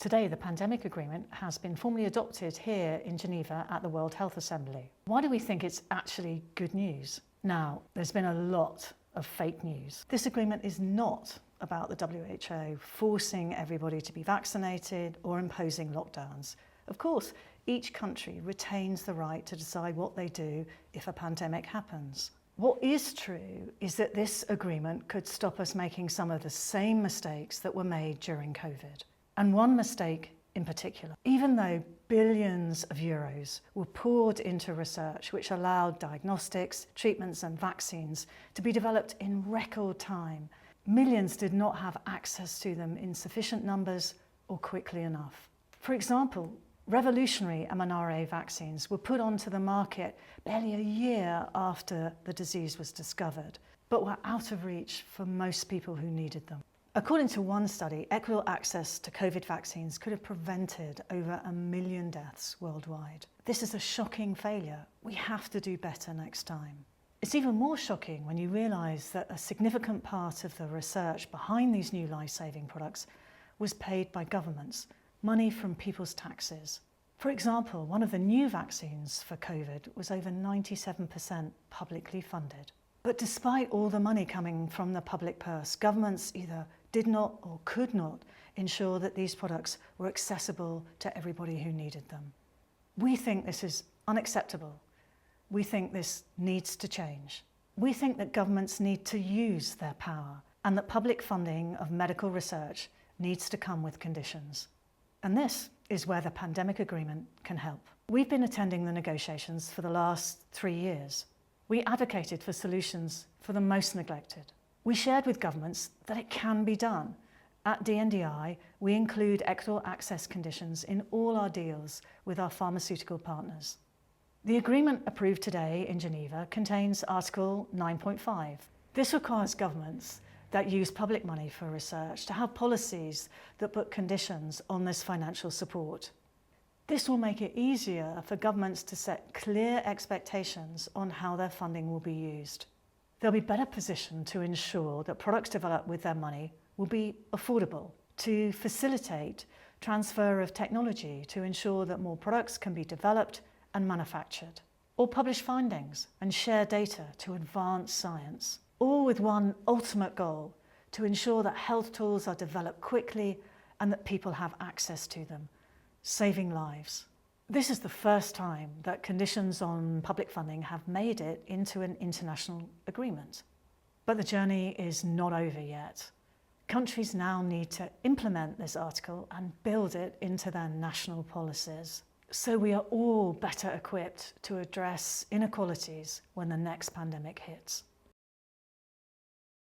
Today, the pandemic agreement has been formally adopted here in Geneva at the World Health Assembly. Why do we think it's actually good news? Now, there's been a lot of fake news. This agreement is not about the WHO forcing everybody to be vaccinated or imposing lockdowns. Of course, each country retains the right to decide what they do if a pandemic happens. What is true is that this agreement could stop us making some of the same mistakes that were made during COVID. And one mistake in particular, even though billions of euros were poured into research which allowed diagnostics, treatments and vaccines to be developed in record time, millions did not have access to them in sufficient numbers or quickly enough. For example, revolutionary mRNA vaccines were put onto the market barely a year after the disease was discovered, but were out of reach for most people who needed them. According to one study, equitable access to COVID vaccines could have prevented over 1 million deaths worldwide. This is a shocking failure. We have to do better next time. It's even more shocking when you realise that a significant part of the research behind these new life-saving products was paid by governments, money from people's taxes. For example, one of the new vaccines for COVID was over 97% publicly funded. But despite all the money coming from the public purse, governments either did not or could not ensure that these products were accessible to everybody who needed them. We think this is unacceptable. We think this needs to change. We think that governments need to use their power and that public funding of medical research needs to come with conditions. And this is where the pandemic agreement can help. We've been attending the negotiations for the last 3 years. We advocated for solutions for the most neglected. We shared with governments that it can be done. At DNDi, we include equitable access conditions in all our deals with our pharmaceutical partners. The agreement approved today in Geneva contains Article 9.5. This requires governments that use public money for research to have policies that put conditions on this financial support. This will make it easier for governments to set clear expectations on how their funding will be used. They'll be better positioned to ensure that products developed with their money will be affordable, to facilitate transfer of technology to ensure that more products can be developed and manufactured, or publish findings and share data to advance science, all with one ultimate goal: to ensure that health tools are developed quickly and that people have access to them, saving lives. This is the first time that conditions on public funding have made it into an international agreement. But the journey is not over yet. Countries now need to implement this article and build it into their national policies, so we are all better equipped to address inequalities when the next pandemic hits.